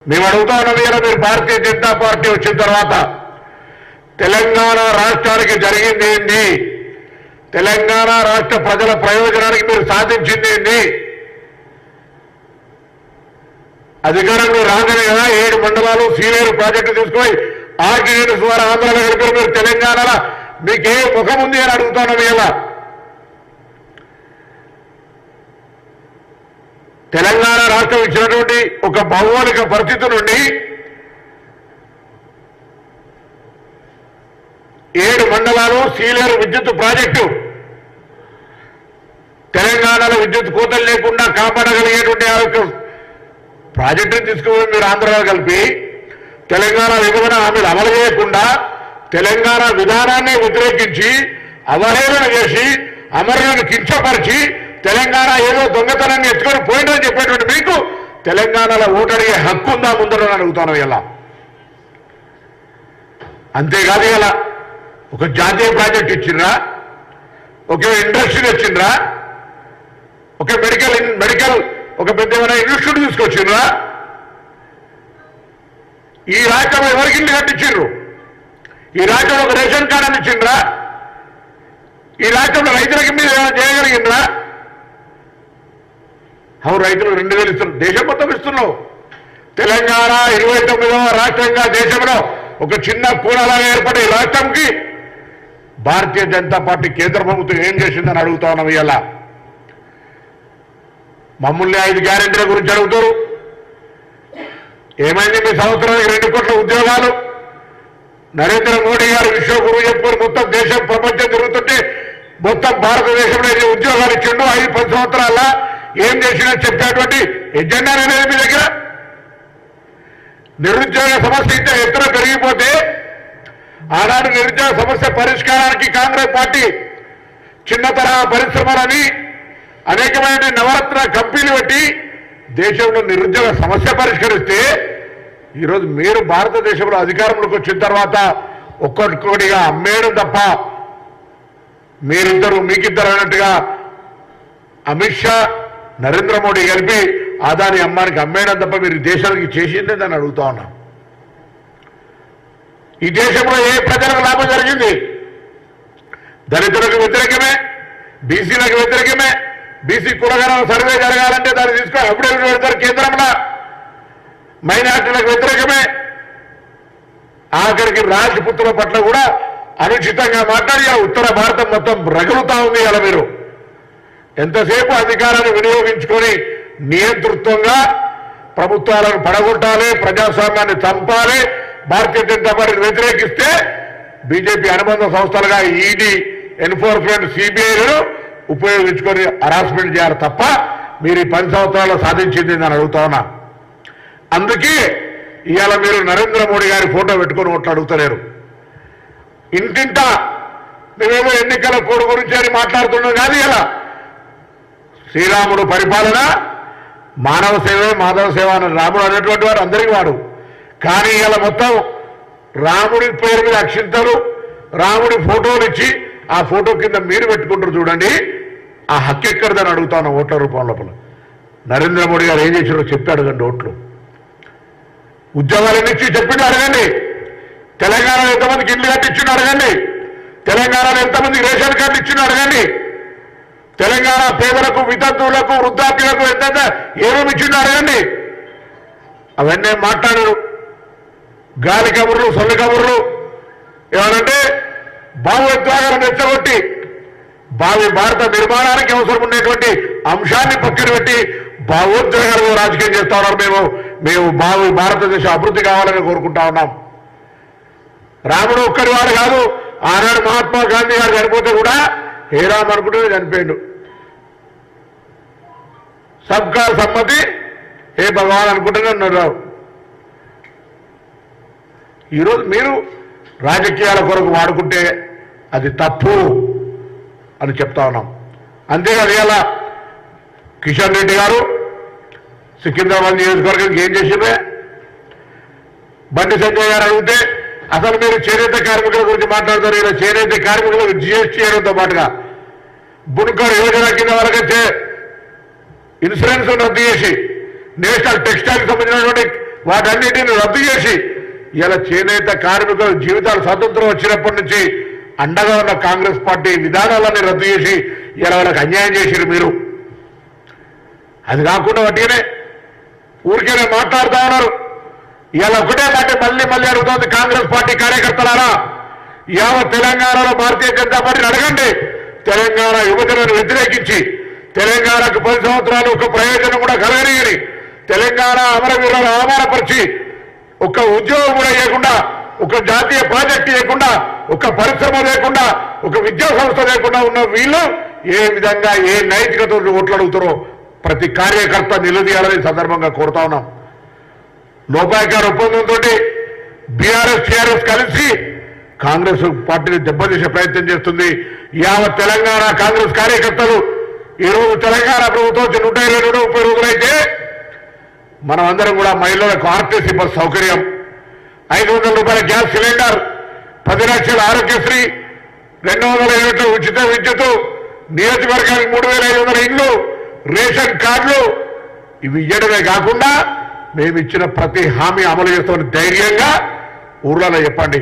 మేము అడుగుతా ఉన్నాం. మీరు భారతీయ జనతా పార్టీ వచ్చిన తర్వాత తెలంగాణ రాష్ట్రానికి జరిగింది ఏంటి, తెలంగాణ రాష్ట్ర ప్రజల ప్రయోజనానికి మీరు సాధించింది ఏంటి? అధికారంలో రాగానే కదా 7 మండలాలు సీలేరు ప్రాజెక్టు తీసుకొని ఆర్డినెన్స్ ద్వారా ఆంధ్రలో కలిపారు. మీరు తెలంగాణలో మీకే ముఖం ఉంది అని అడుగుతున్నాం. ఇలా తెలంగాణ రాష్ట్రం ఇచ్చినటువంటి ఒక భౌగోళిక పరిస్థితి నుండి 7 మండలాలు సీలేరు విద్యుత్ ప్రాజెక్టు తెలంగాణలో విద్యుత్ కోతలు లేకుండా కాపాడగలిగేటువంటి ప్రాజెక్టును తీసుకుని మీరు ఆంధ్రలో కలిపి తెలంగాణ విభజన హామీలు అమలు చేయకుండా తెలంగాణ విధానాన్ని వ్యతిరేకించి అవహేళన చేసి అమరులను కించపరిచి తెలంగాణ ఏదో దొంగతనాన్ని ఎత్తుకొని పోయిందని చెప్పేటువంటి మీకు తెలంగాణలో ఓటు అడిగే హక్కు ఉందా ముందరని అడుగుతాను. ఇలా అంతేకాదు, ఇలా ఒక జాతీయ ప్రాజెక్ట్ ఇచ్చిండ్రా, ఒక ఇండస్ట్రీ ఇచ్చిండ్రా, ఒక మెడికల్ ఒక పెద్ద ఇన్స్టిట్యూట్ తీసుకొచ్చిండ్రా? ఈ రాష్ట్రంలో ఎవరికి ఇల్లు కట్టించిండ్రు? ఈ రాష్ట్రంలో ఒక రేషన్ కార్డు అని ఇచ్చిండ్రా? ఈ రాష్ట్రంలో రైతులకి మీద ఏమైనా చేయగలిగిండ్రా? అవును, రైతులు 2000 ఇస్తున్నారు, దేశం మొత్తం ఇస్తున్నావు. తెలంగాణ 29వ రాష్ట్రంగా దేశంలో ఒక చిన్న కూడలాగా ఏర్పడే రాష్ట్రంకి భారతీయ జనతా పార్టీ కేంద్ర ప్రభుత్వం ఏం చేసిందని అడుగుతా ఉన్నాం. ఇలా మమ్మల్ని 5 గ్యారెంటీల గురించి అడుగుతారు. ఏమైంది మీ సంవత్సరానికి 2 కోట్ల ఉద్యోగాలు? నరేంద్ర మోడీ గారు విశ్వగురువు చెప్పుకొని మొత్తం దేశం ప్రపంచం తిరుగుతుంటే మొత్తం భారతదేశంలో ఎన్ని ఉద్యోగాలు ఇచ్చిండు 5-10 సంవత్సరాల ఏం చేసినా చెప్పేటువంటి ఎజెండా అనేది మీ దగ్గర? నిరుద్యోగ సమస్య ఇంత ఎత్తున పెరిగిపోతే ఆనాడు నిరుద్యోగ సమస్య పరిష్కారానికి కాంగ్రెస్ పార్టీ చిన్న తరహా పరిశ్రమలని అనేకమైన నవరత్న కంపెనీలు పెట్టి దేశంలో నిరుద్యోగ సమస్య పరిష్కరిస్తే ఈరోజు మీరు భారతదేశంలో అధికారంలోకి వచ్చిన తర్వాత ఒక్కొక్కటిగా అమ్మేయడం తప్ప మీకిద్దరు అన్నట్టుగా అమిత్ షా నరేంద్ర మోడీ కలిపి అదాని అమ్మానికి అమ్మేయడం తప్ప మీరు దేశానికి చేసిందే దాన్ని అడుగుతా ఉన్నా. ఈ దేశంలో ఏ ప్రజలకు లాభం జరిగింది? దళితులకు వ్యతిరేకమే, బీసీలకు వ్యతిరేకమే. బీసీ కులగణన సర్వే జరగాలంటే దాన్ని తీసుకొని అప్పుడే పెడతారు కేంద్రంలో. మైనార్టీలకు వ్యతిరేకమే. ఆఖరికి రాజపుత్రుల పట్ల కూడా అనుచితంగా మాట్లాడి ఉత్తర భారతం మొత్తం రగులుతా ఉంది. అలా మీరు ఎంతసేపు అధికారాన్ని వినియోగించుకొని నియంతృత్వంగా ప్రభుత్వాలను పడగొట్టాలి, ప్రజాస్వామ్యాన్ని చంపాలి, భారతీయ జనతా పార్టీని వ్యతిరేకిస్తే బీజేపీ అనుబంధ సంస్థలుగా ఈడీ, ఎన్ఫోర్స్మెంట్, సిబిఐలను ఉపయోగించుకొని హరాస్మెంట్ చేయాలి తప్ప మీరు ఈ 10 సంవత్సరాల్లో సాధించింది అని అడుగుతా ఉన్నా. అందుకే ఇవాళ మీరు నరేంద్ర మోడీ గారి ఫోటో పెట్టుకొని ఓట్లు అడుగుతలేరు. ఇంటింటా మేమేమో ఎన్నికల కోడ్ గురించి అని మాట్లాడుతున్నాం కాదు. ఇలా శ్రీరాముడు పరిపాలన మానవ సేవే మాధవ సేవ అని రాముడు అనేటువంటి వాడు అందరికీ వాడు. కానీ ఇలా మొత్తం రాముడి పేరు మీద అక్షింతలు, రాముడి ఫోటోలు ఇచ్చి ఆ ఫోటో కింద మీరు పెట్టుకుంటారు చూడండి. ఆ హక్కు ఎక్కడదని అడుగుతాను ఓట్ల రూపం లోపల. నరేంద్ర మోడీ గారు ఏం చేశారో చెప్పి అడగండి. ఓట్లు ఉద్యోగాలు ఎన్నిచ్చి చెప్పిండు అడగండి. తెలంగాణలో ఎంతమందికి ఇల్లు కట్టించిండు అడగండి. తెలంగాణలో ఎంతమందికి రేషన్ కార్డు ఇచ్చిండు అడగండి. తెలంగాణ పేదలకు, వితంతువులకు, వృద్ధాప్యులకు ఎంత ఏమేమి ఇచ్చిండు అడగండి. అవన్నీ మాట్లాడరు. గాలి కబుర్లు, సొల్లి కబుర్లు. ఏమనంటే భావోద్వేగాలను రెచ్చగొట్టి భారత నిర్మాణానికి అవసరం ఉండేటువంటి అంశాన్ని పక్కన పెట్టి భావోద్వేగాలు రాజకీయం చేస్తా ఉన్నారు. మేము భారతదేశ అభివృద్ధి కావాలని కోరుకుంటా ఉన్నాం. రాముడు ఒక్కడి వాడు కాదు. ఆనాడు మహాత్మా గాంధీ గారు చనిపోతే కూడా హే రామ్ అనుకుంటే చనిపోయాడు. సబ్కా సమ్మతి హే భగవాన్ అనుకుంటూనే ఉన్నారు. ఈరోజు మీరు రాజకీయాల కొరకు వాడుకుంటే అది తప్పు అని చెప్తా ఉన్నాం. అంతేకాదు ఇలా కిషన్ రెడ్డి గారు సికింద్రాబాద్ నియోజకవర్గానికి ఏం చేసిందే? బండి సంజయ్ గారు అడిగితే అసలు మీరు చేనేత కార్మికుల గురించి మాట్లాడతారు. ఇలా చేనేత కార్మికులకు జిఎస్టీ చేయడంతో పాటుగా బుణకర్ యోజన కింద వాళ్ళకైతే ఇన్సూరెన్స్ రద్దు చేసి నేషనల్ టెక్స్టైల్ సంబంధించినటువంటి వాటన్నిటిని రద్దు చేసి ఇలా చేనేత కార్మికుల జీవితాలు స్వాతంత్రం వచ్చినప్పటి నుంచి అండగా ఉన్న కాంగ్రెస్ పార్టీ విధానాలన్నీ రద్దు చేసి ఇలా వాళ్ళకి అన్యాయం చేసిరు మీరు. అది కాకుండా వాటినే ఊరికేనే మాట్లాడుతూ ఉన్నారు. ఇలా ఒకటే మాట మళ్ళీ మళ్ళీ అడుగుతోంది కాంగ్రెస్ పార్టీ కార్యకర్తలారా, యావత్ తెలంగాణలో భారతీయ జనతా పార్టీని అడగండి. తెలంగాణ యువజనను వ్యతిరేకించి తెలంగాణకు 10 సంవత్సరాలు ఒక ప్రయోజనం కూడా కలగనియని తెలంగాణ అమరవీరులను అవమానపరిచి ఒక ఉద్యోగం కూడా ఇవ్వకుండా, ఒక జాతీయ ప్రాజెక్టు లేకుండా, ఒక పరిశ్రమ లేకుండా, ఒక విద్యా సంస్థ లేకుండా ఉన్న వీళ్ళు ఏ విధంగా ఏ నైతికతతో ఓట్లు అడుగుతారో ప్రతి కార్యకర్త నిలదీయాలని సందర్భంగా కోరుతా ఉన్నాం. లోపాయకార ఒప్పందంతో బీఆర్ఎస్ టీఆర్ఎస్ కలిసి కాంగ్రెస్ పార్టీని దెబ్బతీసే ప్రయత్నం చేస్తుంది. యావత్ తెలంగాణ కాంగ్రెస్ కార్యకర్తలు ఈరోజు తెలంగాణ ప్రభుత్వం 120-130 రోజులైతే మనం అందరం కూడా మహిళలకు ఆర్టీసీ బస్ సౌకర్యం, 500 రూపాయల గ్యాస్ సిలిండర్, 10 లక్షల ఆరోగ్యశ్రీ, 200 యూనిట్ల ఉచిత విద్యుత్, నియోజకవర్గానికి 3500 ఇండ్లు, రేషన్ కార్డులు ఇవి ఇవ్వడమే కాకుండా మేము ఇచ్చిన ప్రతి హామీ అమలు చేస్తామని ధైర్యంగా ఊర్లలో చెప్పండి.